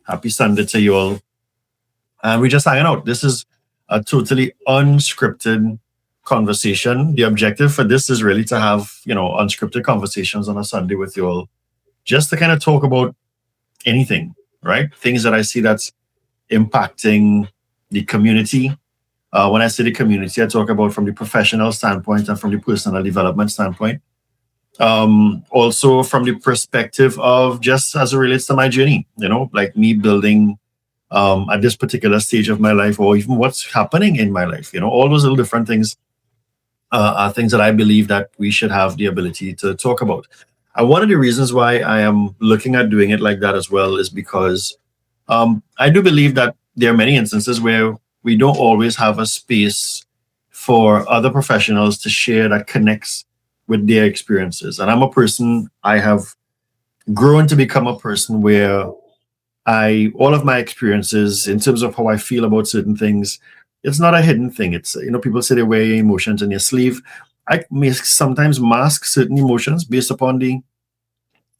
Happy Sunday to you all. And we're just hanging out. This is a totally unscripted conversation. The objective for this is really to have, unscripted conversations on a Sunday with you all, just to kind of talk about anything, right? Things that I see that's impacting the community. When I say the community, I talk about from the professional standpoint and from the personal development standpoint. Also from the perspective of just as it relates to my journey, like me building at this particular stage of my life, or even what's happening in my life, all those little different things are things that I believe that we should have the ability to talk about. And one of the reasons why I am looking at doing it like that as well is because I do believe that there are many instances where we don't always have a space for other professionals to share that connects with their experiences. And I have grown to become a person where all of my experiences in terms of how I feel about certain things, it's not a hidden thing. It's, people say they wear your emotions on your sleeve. I may sometimes mask certain emotions based upon the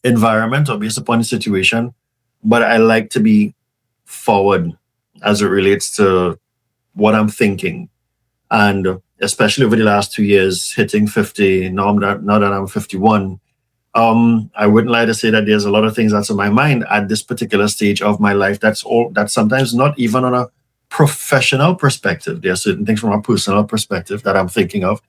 environment or based upon the situation, but I like to be forward as it relates to what I'm thinking. And especially over the last 2 years, hitting 50, now that I'm 51, I wouldn't lie to say that there's a lot of things that's in my mind at this particular stage of my life that's sometimes not even on a professional perspective. There are certain things from a personal perspective that I'm thinking of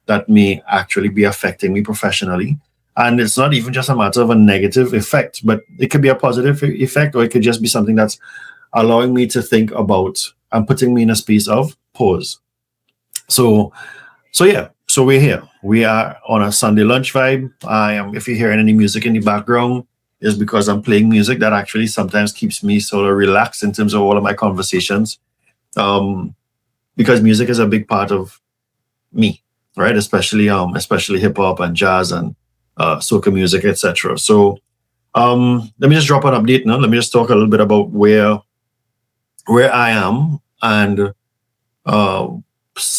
that may actually be affecting me professionally. And it's not even just a matter of a negative effect, but it could be a positive effect, or it could just be something that's allowing me to think about and putting me in a space of pause. So yeah, so we're here. We are on a Sunday lunch vibe. If you're hearing any music in the background, is because I'm playing music that actually sometimes keeps me sort of relaxed in terms of all of my conversations. Because music is a big part of me, right? Especially hip hop and jazz and soca music, etc. So let me just drop an update now. Let me just talk a little bit about where I am and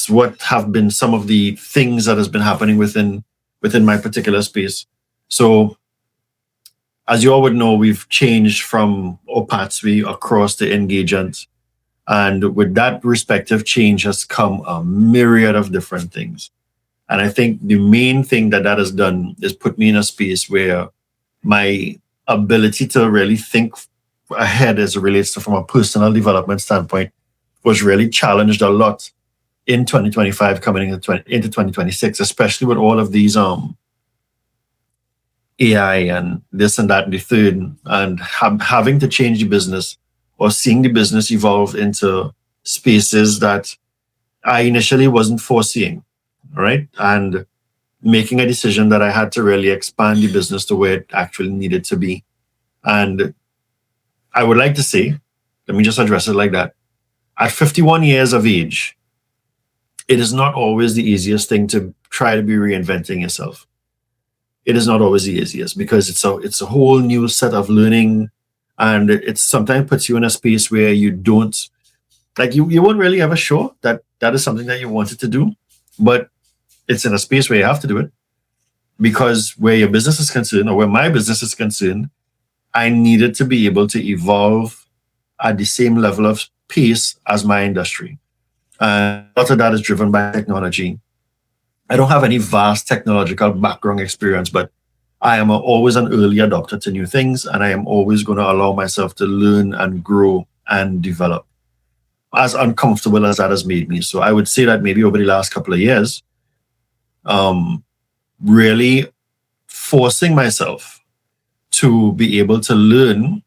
what have been some of the things that has been happening within my particular space. So as you all would know, we've changed from Opatswe across the engagement. And with that respective change has come a myriad of different things. And I think the main thing that has done is put me in a space where my ability to really think ahead as it relates to from a personal development standpoint was really challenged a lot in 2025 coming into 2026, especially with all of these AI and this and that and the third, and having to change the business or seeing the business evolve into spaces that I initially wasn't foreseeing, right? And making a decision that I had to really expand the business to where it actually needed to be. And I would like to say, let me just address it like that. At 51 years of age, it is not always the easiest thing to try to be reinventing yourself. It is not always the easiest because it's a whole new set of learning, and it sometimes puts you in a space where you don't like you won't really ever sure that is something that you wanted to do, but it's in a space where you have to do it because where your business is concerned or where my business is concerned, I needed to be able to evolve at the same level of pace as my industry. And a lot of that is driven by technology. I don't have any vast technological background experience, but I am always an early adopter to new things, and I am always going to allow myself to learn and grow and develop, as uncomfortable as that has made me. So I would say that maybe over the last couple of years, really forcing myself to be able to learn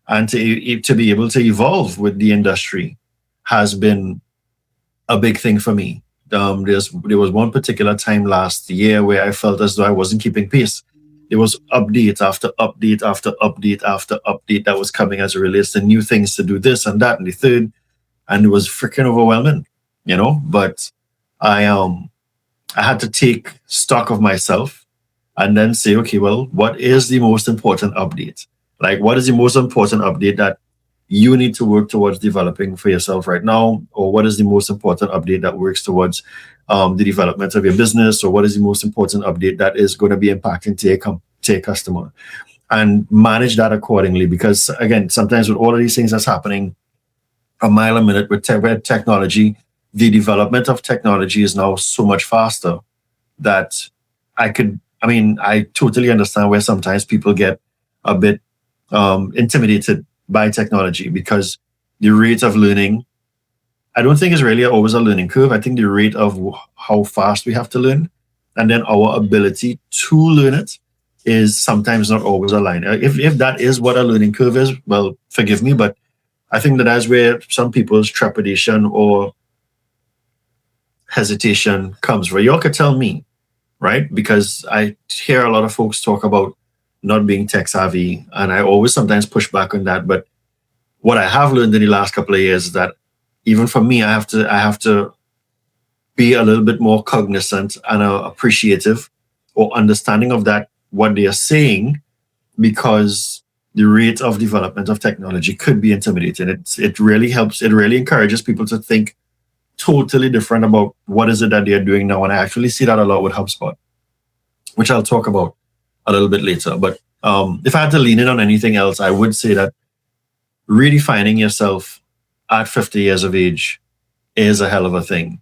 and to be able to evolve with the industry has been a big thing for me. There was one particular time last year where I felt as though I wasn't keeping pace. There was update after update after update after update that was coming as it relates to new things to do, this and that and the third, and it was freaking overwhelming, But I had to take stock of myself and then say, okay, well, what is the most important update? Like, what is the most important update that you need to work towards developing for yourself right now? Or what is the most important update that works towards the development of your business? Or what is the most important update that is going to be impacting to your customer? and manage that accordingly. Because again, sometimes with all of these things that's happening a mile a minute with technology, the development of technology is now so much faster that I totally understand where sometimes people get a bit intimidated by technology because the rate of learning, I don't think is really always a learning curve. I think the rate of how fast we have to learn and then our ability to learn it is sometimes not always aligned. If that is what a learning curve is, well, forgive me, but I think that's where some people's trepidation or hesitation comes. Where y'all could tell me, right? Because I hear a lot of folks talk about not being tech savvy, and I always sometimes push back on that. But what I have learned in the last couple of years is that even for me, I have to be a little bit more cognizant and appreciative or understanding of that what they are saying, because the rate of development of technology could be intimidating. It really helps. It really encourages people to think totally different about what is it that they're doing now. And I actually see that a lot with HubSpot, which I'll talk about a little bit later. But if I had to lean in on anything else, I would say that redefining yourself at 50 years of age is a hell of a thing,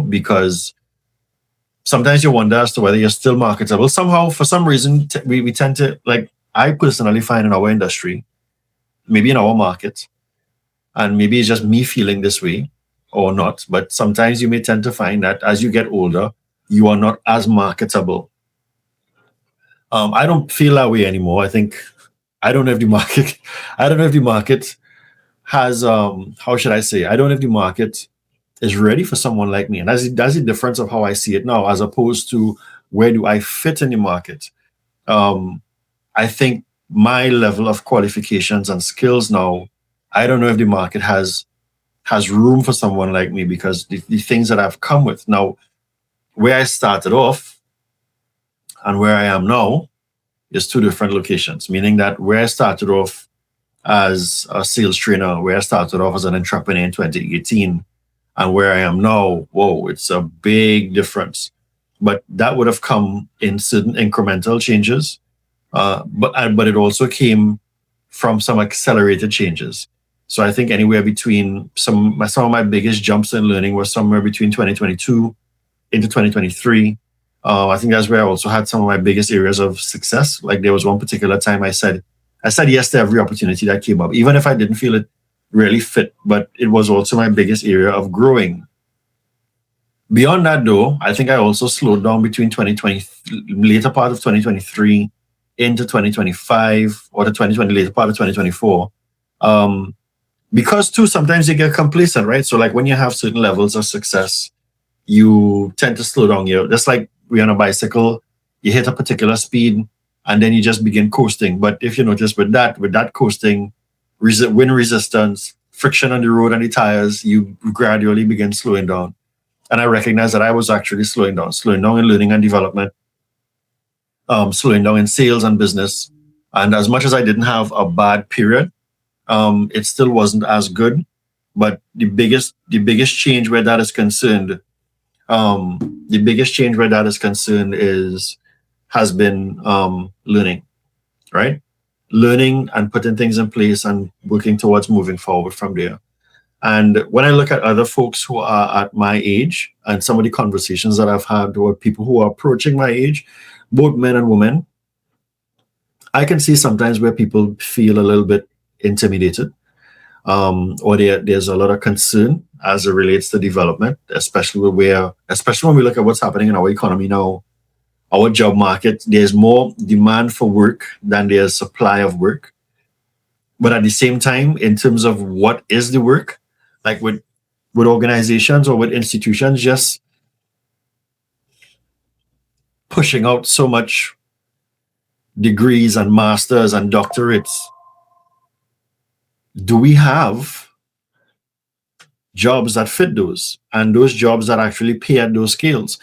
because sometimes you wonder as to whether you're still marketable. Somehow, for some reason, we tend to, like, I personally find in our industry, maybe in our market, and maybe it's just me feeling this way or not, but sometimes you may tend to find that as you get older, you are not as marketable. I don't feel that way anymore. I think I don't know if the market, I don't know if the market has, how should I say? I don't know if the market is ready for someone like me, and that's the difference of how I see it now, as opposed to where do I fit in the market. Um, I think my level of qualifications and skills now, I don't know if the market has room for someone like me, because the things that I've come with now, where I started off and where I am now is two different locations, meaning that where I started off as a sales trainer, where I started off as an entrepreneur in 2018, and where I am now, whoa, it's a big difference. But that would have come in certain incremental changes, but it also came from some accelerated changes. So I think anywhere between some of my biggest jumps in learning was somewhere between 2022 into 2023. I think that's where I also had some of my biggest areas of success. Like, there was one particular time I said yes to every opportunity that came up, even if I didn't feel it really fit, but it was also my biggest area of growing. Beyond that, though, I think I also slowed down between 2020, later part of 2023 into 2025, or the 2020, later part of 2024. Because too, sometimes you get complacent, right? So like when you have certain levels of success, you tend to slow down. You just like we're on a bicycle, you hit a particular speed and then you just begin coasting. But if you notice with that coasting, wind resistance, friction on the road and the tires, you gradually begin slowing down. And I recognized that I was actually slowing down in learning and development, slowing down in sales and business. And as much as I didn't have a bad period, it still wasn't as good. But the biggest change where that is concerned, has been learning, right? Learning and putting things in place and working towards moving forward from there. And when I look at other folks who are at my age and some of the conversations that I've had with people who are approaching my age, both men and women, I can see sometimes where people feel a little bit intimidated, or there's a lot of concern as it relates to development, especially when we look at what's happening in our economy now, our job market. There's more demand for work than there's supply of work. But at the same time, in terms of what is the work, like with organizations or with institutions just pushing out so much degrees and masters and doctorates, do we have jobs that fit those, and those jobs that actually pay at those scales?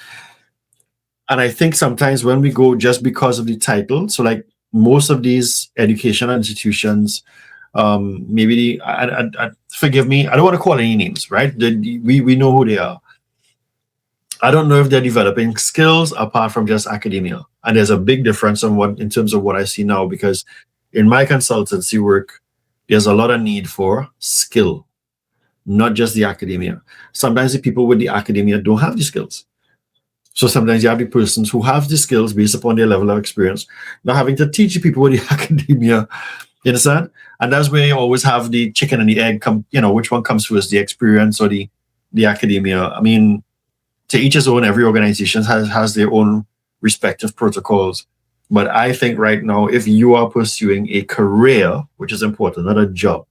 And I think sometimes when we go just because of the title, so like most of these educational institutions, maybe forgive me, I don't want to call any names, right? We know who they are. I don't know if they're developing skills apart from just academia. And there's a big difference on what in terms of what I see now, because in my consultancy work, there's a lot of need for skill, not just the academia. Sometimes the people with the academia don't have the skills. So sometimes you have the persons who have the skills based upon their level of experience, not having to teach the people with the academia. You understand? And that's where you always have the chicken and the egg come, which one comes first, the experience or the academia. I mean, to each his own, every organization has their own respective protocols. But I think right now, if you are pursuing a career, which is important, not a job,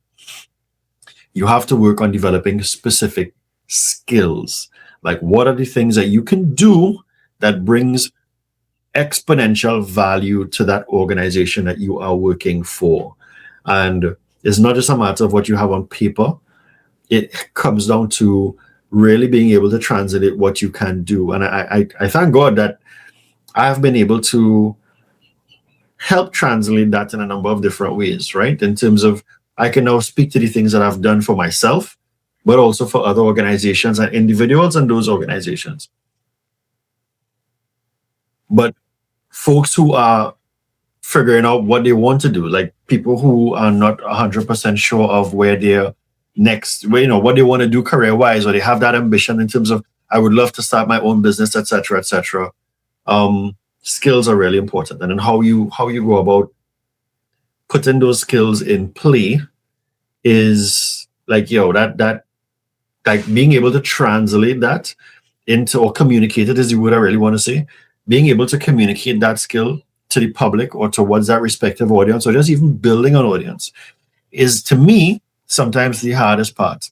you have to work on developing specific skills. Like, what are the things that you can do that brings exponential value to that organization that you are working for? And it's not just a matter of what you have on paper. It comes down to really being able to translate what you can do. And I thank God that I have been able to help translate that in a number of different ways, right? In terms of, I can now speak to the things that I've done for myself, but also for other organizations and individuals in those organizations. But folks who are figuring out what they want to do, like people who are not 100% sure of where they're next, what they want to do career-wise, or they have that ambition in terms of, I would love to start my own business, etc., etc. Skills are really important, and then how you go about putting those skills in play is like, that like being able to translate that into, or communicate it is the word I really want to say, being able to communicate that skill to the public or towards that respective audience, or just even building an audience, is, to me, sometimes the hardest part,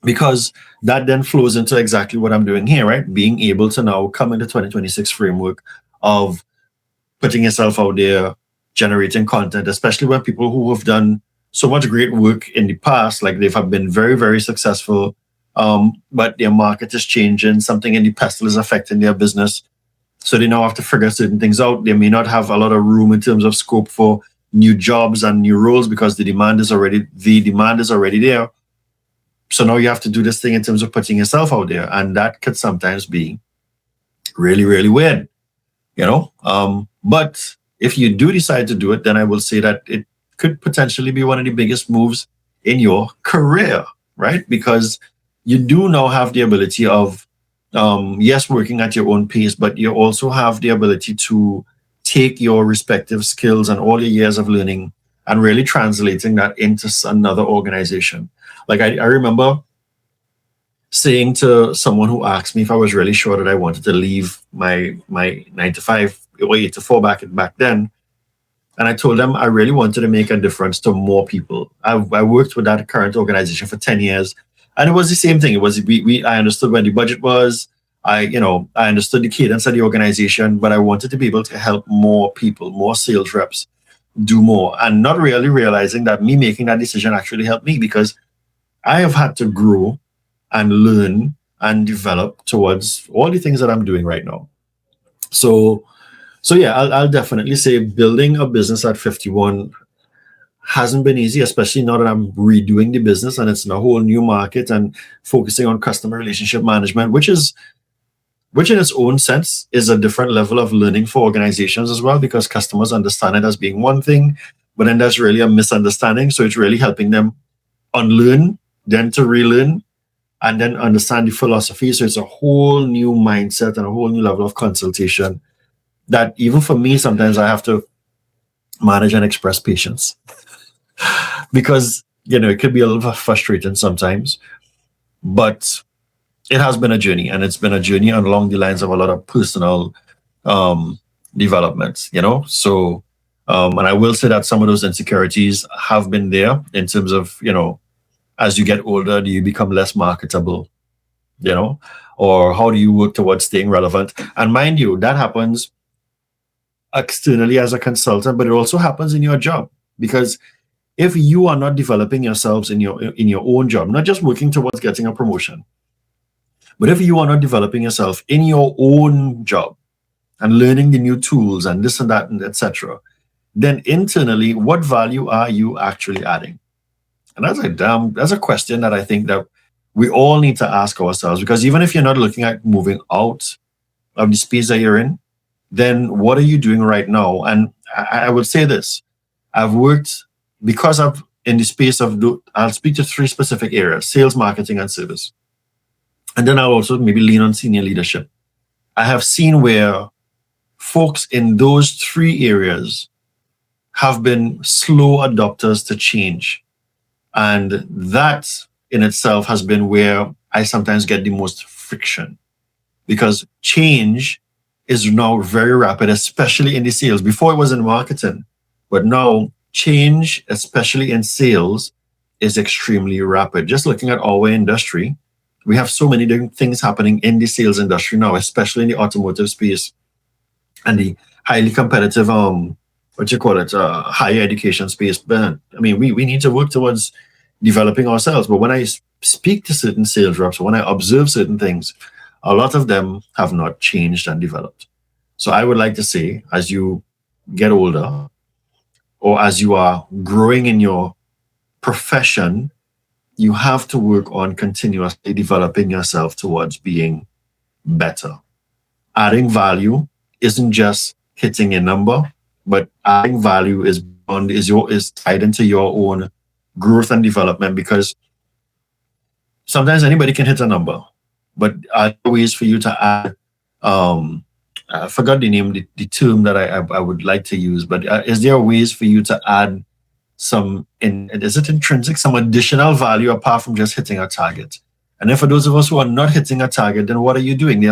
because that then flows into exactly what I'm doing here, right? Being able to now come into 2026 framework of putting yourself out there, generating content, especially when people who have done so much great work in the past, like they've been very, very successful, but their market is changing, something in the pestle is affecting their business. So they now have to figure certain things out. They may not have a lot of room in terms of scope for new jobs and new roles because the demand is already there. So now you have to do this thing in terms of putting yourself out there. And that could sometimes be really, really weird, But if you do decide to do it, then I will say that it could potentially be one of the biggest moves in your career, right? Because you do now have the ability of, yes, working at your own pace, but you also have the ability to take your respective skills and all your years of learning and really translating that into another organization. Like I remember saying to someone who asked me if I was really sure that I wanted to leave my 9 to 5 or 8 to 4 back then. And I told them I really wanted to make a difference to more people. I worked with that current organization for 10 years. And it was the same thing. It was I understood where the budget was. I understood the cadence of the organization, but I wanted to be able to help more people, more sales reps do more, and not really realizing that me making that decision actually helped me, because I have had to grow and learn and develop towards all the things that I'm doing right now. So yeah, I'll definitely say building a business at 51 hasn't been easy, especially now that I'm redoing the business and it's in a whole new market and focusing on customer relationship management, which in its own sense is a different level of learning for organizations as well, because customers understand it as being one thing, but then there's really a misunderstanding. So it's really helping them unlearn, then to relearn, and then understand the philosophy. So it's a whole new mindset and a whole new level of consultation that even for me, sometimes I have to manage and express patience because, it could be a little frustrating sometimes, but it has been a journey, and it's been a journey along the lines of a lot of personal developments, So, and I will say that some of those insecurities have been there in terms of, as you get older, do you become less marketable, or how do you work towards staying relevant? And mind you, that happens externally as a consultant, but it also happens in your job, because if you are not developing yourselves in your own job, not just working towards getting a promotion, but if you are not developing yourself in your own job and learning the new tools and this and that and etc., then internally, what value are you actually adding? And that's a question that I think that we all need to ask ourselves, because even if you're not looking at moving out of the space that you're in, then what are you doing right now? And I would say this: I've worked, because I've in the space of, I'll speak to three specific areas: sales, marketing, and service. And then I'll also maybe lean on senior leadership. I have seen where folks in those three areas have been slow adopters to change. And that in itself has been where I sometimes get the most friction, because change is now very rapid, especially in the sales. Before it was in marketing, but now change, especially in sales, is extremely rapid. Just looking at our industry, we have so many different things happening in the sales industry now, especially in the automotive space and the highly competitive, what you call it, higher education space. But I mean, we need to work towards developing ourselves. But when I speak to certain sales reps, when I observe certain things, a lot of them have not changed and developed. So I would like to say, as you get older, or as you are growing in your profession, you have to work on continuously developing yourself towards being better. Adding value isn't just hitting a number, but adding value is tied into your own growth and development, because sometimes anybody can hit a number, but are there ways for you to add, I forgot the name, the term that I would like to use, but is there ways for you to add is it intrinsic, some additional value apart from just hitting a target? And then for those of us who are not hitting a target, then what are you doing?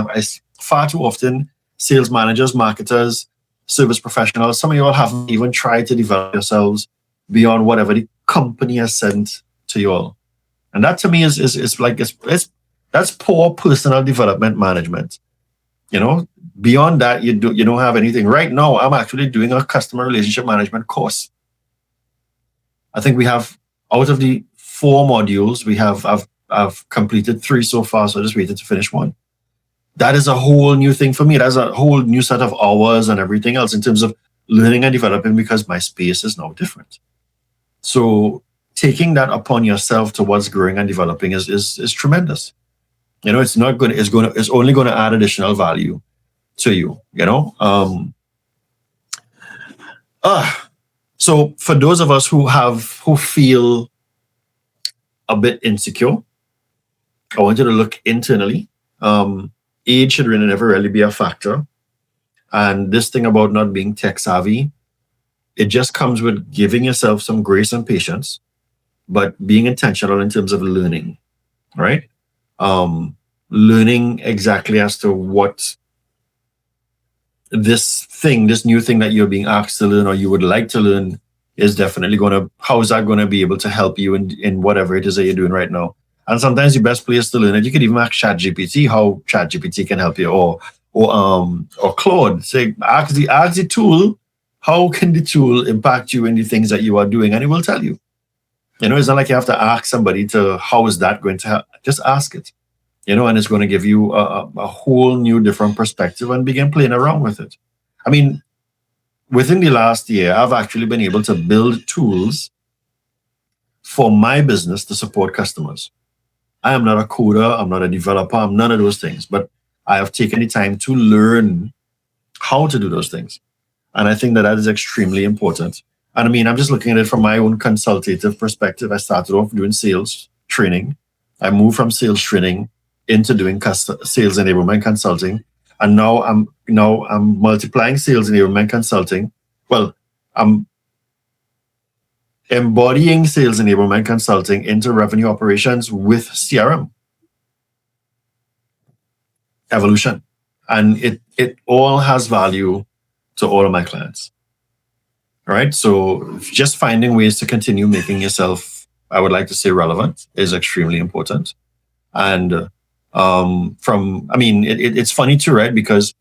Far too often, sales managers, marketers, service professionals, some of you all haven't even tried to develop yourselves beyond whatever the company has sent to you all. And that to me is like, that's poor personal development management. Beyond that, you don't have anything. Right now, I'm actually doing a customer relationship management course. I think we have, out of the 4 modules, I've completed 3 so far, so I just waited to finish 1. That is a whole new thing for me. That's a whole new set of hours and everything else in terms of learning and developing, because my space is now different. So taking that upon yourself towards growing and developing is tremendous. It's not good. It's only going to add additional value to you. So for those of us who feel a bit insecure, I want you to look internally. Age should really never really be a factor. And this thing about not being tech savvy, it just comes with giving yourself some grace and patience, but being intentional in terms of learning, right? Learning exactly as to what this new thing that you're being asked to learn or you would like to learn is definitely how is that going to be able to help you in whatever it is that you're doing right now? And sometimes the best place to learn it, you could even ask ChatGPT how ChatGPT can help you, or Claude. Say, ask the tool, how can the tool impact you in the things that you are doing, and it will tell you. It's not like you have to ask somebody how is that going to help? Just ask it. And it's going to give you a whole new different perspective and begin playing around with it. I mean, within the last year, I've actually been able to build tools for my business to support customers. I am not a coder, I'm not a developer, I'm none of those things, but I have taken the time to learn how to do those things. And I think that is extremely important. And I mean, I'm just looking at it from my own consultative perspective. I started off doing sales training. I moved from sales training into doing sales enablement consulting. And now I'm multiplying sales enablement consulting. Well, I'm embodying sales enablement consulting into revenue operations with CRM evolution. And it all has value to all of my clients. All right. So just finding ways to continue making yourself, I would like to say, relevant is extremely important. And it's funny too, right? Because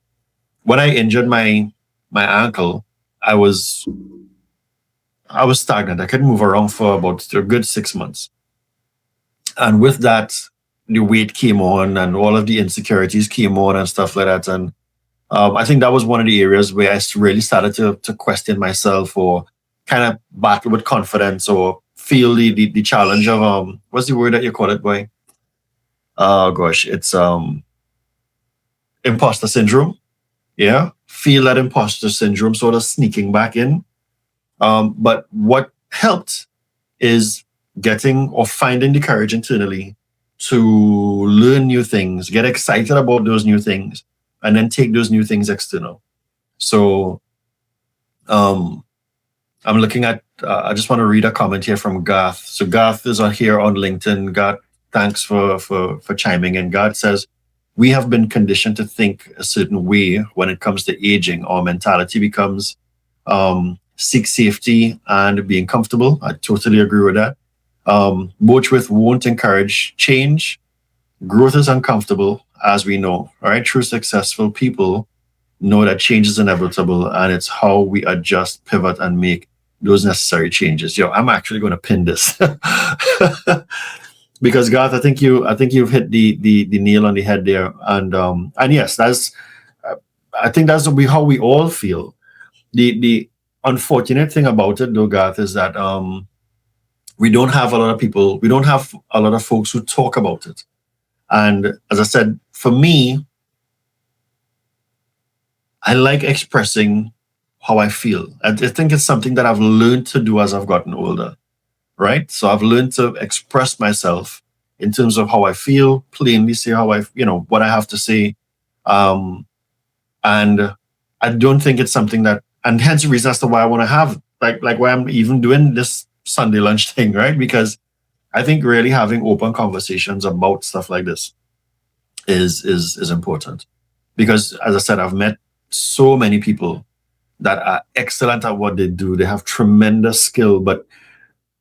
when I injured my ankle, I was stagnant. I couldn't move around for about a good 6 months. And with that, the weight came on and all of the insecurities came on and stuff like that. And I think that was one of the areas where I really started to question myself, or kind of battle with confidence, or feel the challenge of, what's the word that you call it, boy? Oh gosh, it's imposter syndrome. Yeah, feel that imposter syndrome sort of sneaking back in. But what helped is getting or finding the courage internally to learn new things, get excited about those new things, and then take those new things external. So um, I'm looking at, I just want to read a comment here from Garth. So Garth is on here on LinkedIn. Garth, thanks for chiming in. Garth says, we have been conditioned to think a certain way when it comes to aging. Our mentality becomes seek safety and being comfortable. I totally agree with that. Both with won't encourage change. Growth is uncomfortable, as we know. All right, true successful people know that change is inevitable, and it's how we adjust, pivot, and make those necessary changes. Yo, I'm actually going to pin this because Garth, I think you've hit the nail on the head there, and yes, that's I think that's how we all feel. The unfortunate thing about it, though, Garth, is that we don't have a lot of people, we don't have a lot of folks who talk about it. And as I said, for me, I like expressing how I feel. I think it's something that I've learned to do as I've gotten older, right? So I've learned to express myself in terms of how I feel, plainly say how what I have to say. Um, and I don't think it's something that, and hence the reason as to why I want to have, like why I'm even doing this Sunday lunch thing, right? Because I think really having open conversations about stuff like this is important. Because as I said, I've met so many people that are excellent at what they do. They have tremendous skill, but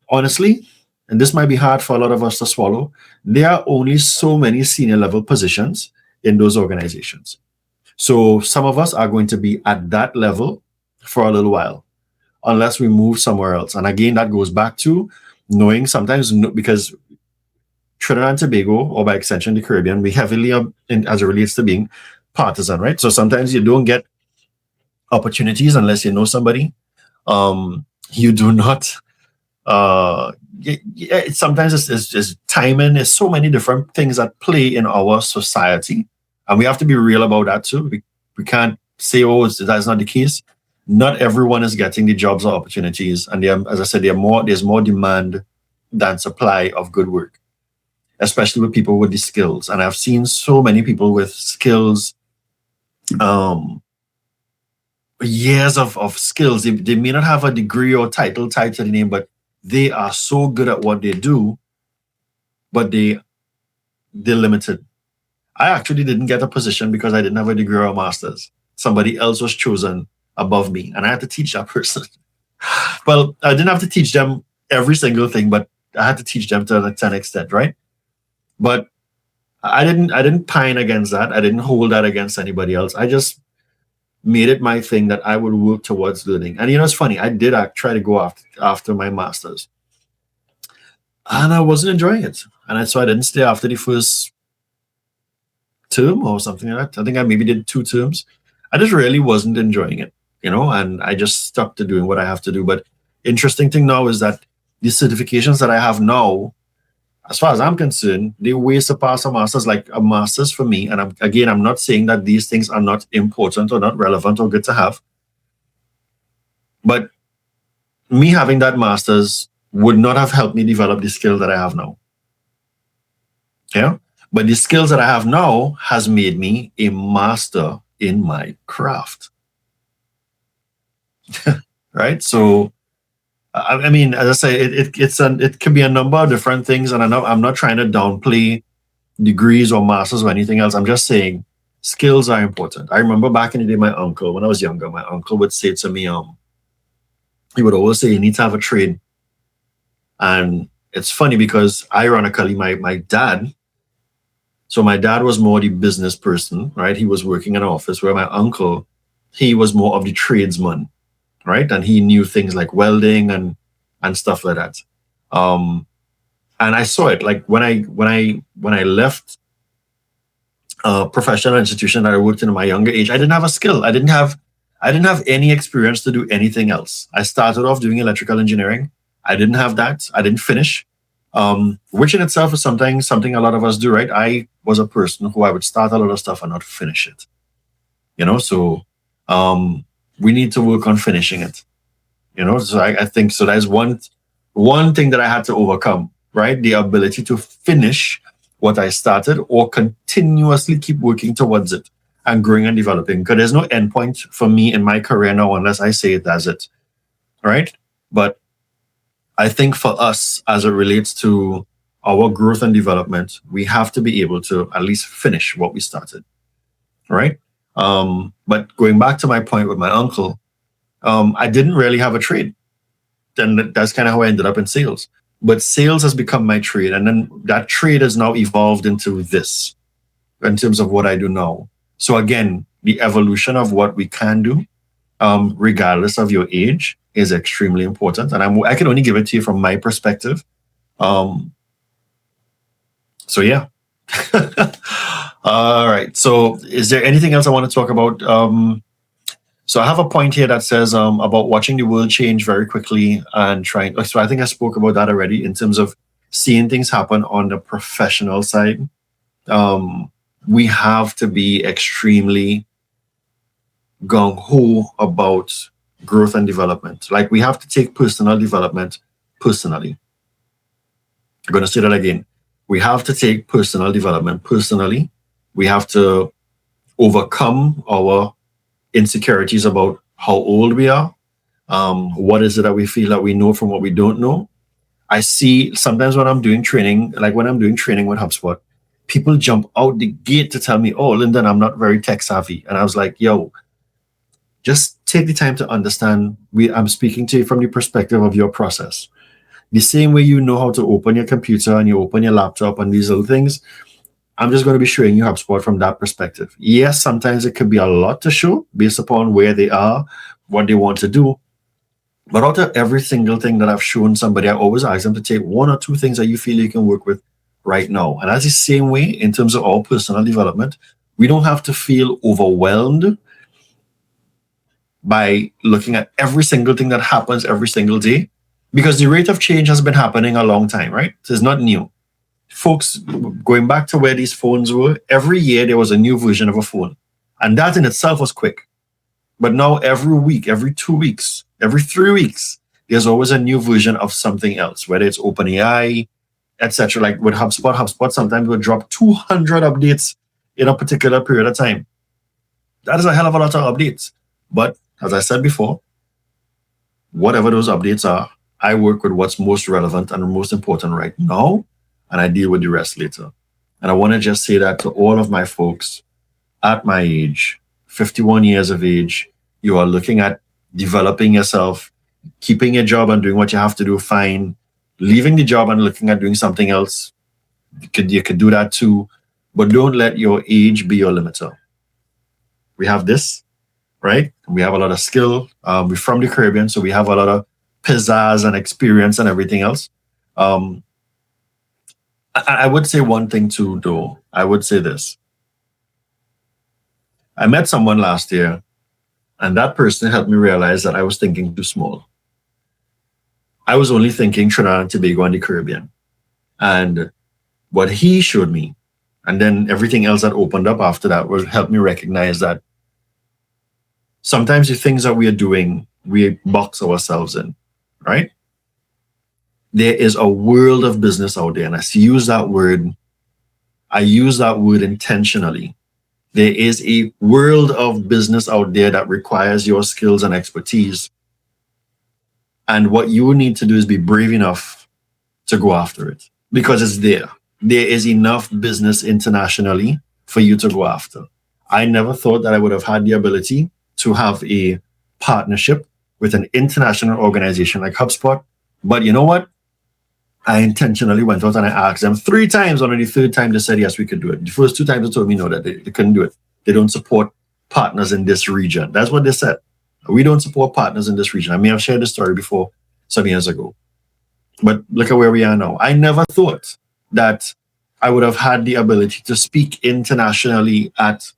honestly, and this might be hard for a lot of us to swallow, there are only so many senior level positions in those organizations. So some of us are going to be at that level for a little while, unless we move somewhere else. And again, that goes back to knowing sometimes because Trinidad and Tobago, or by extension the Caribbean, we heavily as it relates to being partisan, right? So sometimes you don't get opportunities unless you know somebody. You do not. Sometimes it's timing. There's so many different things that play in our society, and we have to be real about that too. We can't say, oh, that's not the case. Not everyone is getting the jobs or opportunities, and as I said, there's more demand than supply of good work, especially with people with the skills. And I've seen so many people with skills, years of skills. They may not have a degree or title tied to the name, but they are so good at what they do, but they're limited. I actually didn't get a position because I didn't have a degree or a master's. Somebody else was chosen above me, and I had to teach that person. Well, I didn't have to teach them every single thing, but I had to teach them to an extent, right? But I didn't pine against that. I didn't hold that against anybody else. I just made it my thing that I would work towards learning. And it's funny, I did try to go after my master's, and I wasn't enjoying it. And so I didn't stay after the first term or something like that. I think I maybe did 2 terms. I just really wasn't enjoying it, and I just stuck to doing what I have to do. But interesting thing now is that the certifications that I have now, as far as I'm concerned, they way surpass a master's. Like a master's for me, and I'm not saying that these things are not important or not relevant or good to have, but me having that master's would not have helped me develop the skill that I have now. Yeah. But the skills that I have now has made me a master in my craft. Right. So, I mean, as I say, it can be a number of different things. And I'm not trying to downplay degrees or masters or anything else. I'm just saying skills are important. I remember back in the day, my uncle, when I was younger, my uncle would say to me, he would always say, you need to have a trade. And it's funny because ironically, my dad, so my dad was more the business person, right? He was working in an office, where my uncle, he was more of the tradesman, right? And he knew things like welding and stuff like that. And I saw it like when I left a professional institution that I worked in my younger age, I didn't have a skill. I didn't have any experience to do anything else. I started off doing electrical engineering. I didn't have that. I didn't finish. which in itself is something a lot of us do, right? I was a person who I would start a lot of stuff and not finish it, so we need to work on finishing it, so I think so. That's one thing that I had to overcome, right? The ability to finish what I started or continuously keep working towards it and growing and developing, because there's no endpoint for me in my career now unless I say it as it, right? But I think for us, as it relates to our growth and development, we have to be able to at least finish what we started, right? But going back to my point with my uncle, I didn't really have a trade. And that's kind of how I ended up in sales. But sales has become my trade. And then that trade has now evolved into this in terms of what I do now. So again, the evolution of what we can do, regardless of your age, is extremely important. And I can only give it to you from my perspective. So yeah. All right. So is there anything else I want to talk about? So I have a point here that says about watching the world change very quickly and trying. So I think I spoke about that already in terms of seeing things happen on the professional side. We have to be extremely gung ho about growth and development. Like, we have to take personal development personally. I'm going to say that again. We have to take personal development personally. We have to overcome our insecurities about how old we are. What is it that we feel that we know from what we don't know? I see sometimes when I'm doing training, like when I'm doing training with HubSpot, people jump out the gate to tell me, oh, Lyndon, I'm not very tech savvy. And I was like, yo, just take the time to understand. I'm speaking to you from the perspective of your process. The same way you know how to open your computer and you open your laptop and these little things, I'm just going to be showing you HubSpot from that perspective. Yes, sometimes it could be a lot to show based upon where they are, what they want to do. But out of every single thing that I've shown somebody, I always ask them to take one or two things that you feel you can work with right now. And that's the same way in terms of our personal development. We don't have to feel overwhelmed by looking at every single thing that happens every single day, because the rate of change has been happening a long time, right? So it's not new. Folks, going back to where these phones were, every year there was a new version of a phone. And that in itself was quick. But now every week, every 2 weeks, every 3 weeks, there's always a new version of something else, whether it's OpenAI, etc. Like with HubSpot sometimes will drop 200 updates in a particular period of time. That is a hell of a lot of updates. But as I said before, whatever those updates are, I work with what's most relevant and most important right now, and I deal with the rest later. And I want to just say that to all of my folks at my age, 51 years of age, you are looking at developing yourself, keeping your job and doing what you have to do, fine. Leaving the job and looking at doing something else, you could do that too. But don't let your age be your limiter. We have this, right? We have a lot of skill. We're from the Caribbean, so we have a lot of pizzazz and experience and everything else. I would say one thing too, though. I would say this. I met someone last year, and that person helped me realize that I was thinking too small. I was only thinking Trinidad and Tobago and the Caribbean. And what he showed me, and then everything else that opened up after that, was help me recognize that sometimes the things that we are doing, we box ourselves in, right? There is a world of business out there, and I use that word intentionally. There is a world of business out there that requires your skills and expertise. And what you need to do is be brave enough to go after it, because it's there. There is enough business internationally for you to go after. I never thought that I would have had the ability to have a partnership with an international organization like HubSpot. But you know what? I intentionally went out and I asked them 3 times. On the 3rd time, they said, yes, we could do it. The first 2 times they told me no, that they couldn't do it. They don't support partners in this region. That's what they said. We don't support partners in this region. I may have shared this story before some years ago. But look at where we are now. I never thought that I would have had the ability to speak internationally at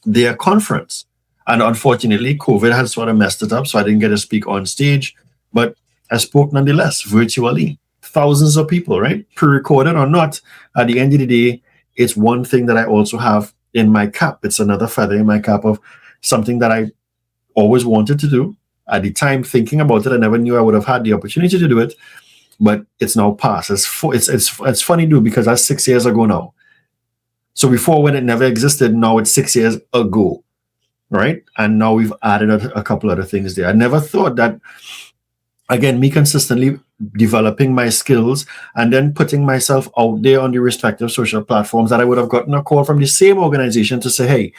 their conference. And unfortunately, COVID had sort of messed it up, so I didn't get to speak on stage. But I spoke nonetheless, virtually. thousands of people, right? Pre-recorded or not. At the end of the day, it's one thing that I also have in my cap. It's another feather in my cap of something that I always wanted to do. At the time, thinking about it, I never knew I would have had the opportunity to do it, but it's now past. It's funny, dude, because that's 6 years ago now. So before, when it never existed, now it's 6 years ago, right? And now we've added a couple other things there. I never thought that, again, me consistently developing my skills and then putting myself out there on the respective social platforms, that I would have gotten a call from the same organization to say, hey,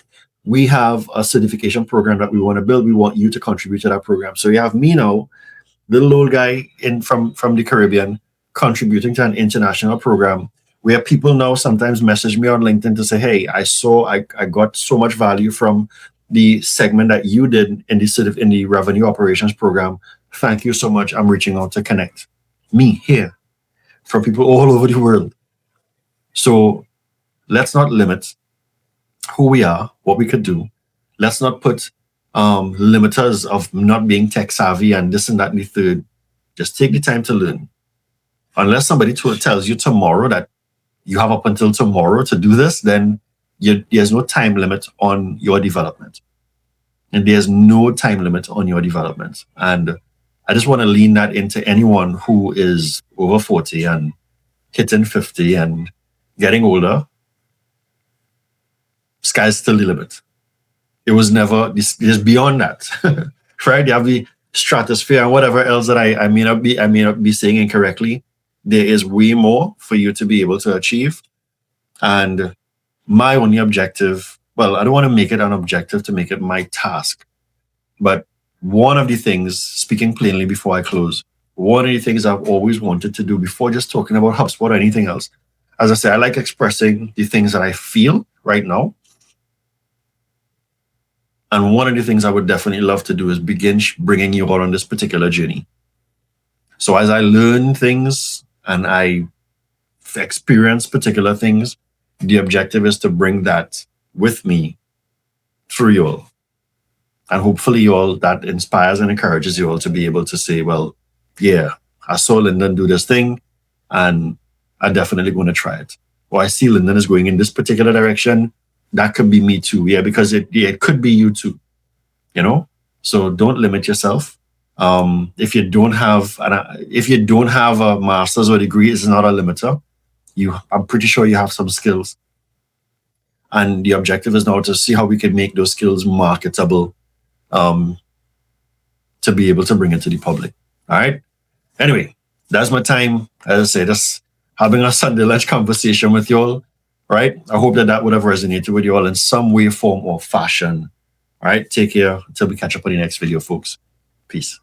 we have a certification program that we want to build. We want you to contribute to that program. So you have me now, little old guy from the Caribbean, contributing to an international program where people now sometimes message me on LinkedIn to say, hey, I got so much value from the segment that you did in the revenue operations program. Thank you so much. I'm reaching out to connect. Me here from people all over the world. So let's not limit who we are, what we could do. Let's not put limiters of not being tech savvy and this and that and the third. Just take the time to learn. Unless somebody tells you tomorrow that you have up until tomorrow to do this, then there's no time limit on your development. And there's no time limit on your development. And I just want to lean that into anyone who is over 40 and hitting 50 and getting older. Sky's still the limit. It was never, there's beyond that, right? You have the stratosphere and whatever else that I may not be saying incorrectly. There is way more for you to be able to achieve. And my only objective, well, I don't want to make it an objective to make it my task, but one of the things, speaking plainly before I close, one of the things I've always wanted to do before just talking about HubSpot or anything else, as I say, I like expressing the things that I feel right now. And one of the things I would definitely love to do is begin bringing you all on this particular journey. So as I learn things and I experience particular things, the objective is to bring that with me through you all. And hopefully you all, that inspires and encourages you all to be able to say, well, yeah, I saw Lyndon do this thing and I'm definitely going to try it. Or I see Lyndon is going in this particular direction. That could be me too. Yeah, because it could be you too, you know? So don't limit yourself. If you don't have a master's or degree, it's not a limiter. I'm pretty sure you have some skills. And the objective is now to see how we can make those skills marketable, to be able to bring it to the public. All right. Anyway, that's my time. As I say, just having a Sunday lunch conversation with you all. Right. I hope that would have resonated with you all in some way, form, or fashion. All right. Take care until we catch up on the next video, folks. Peace.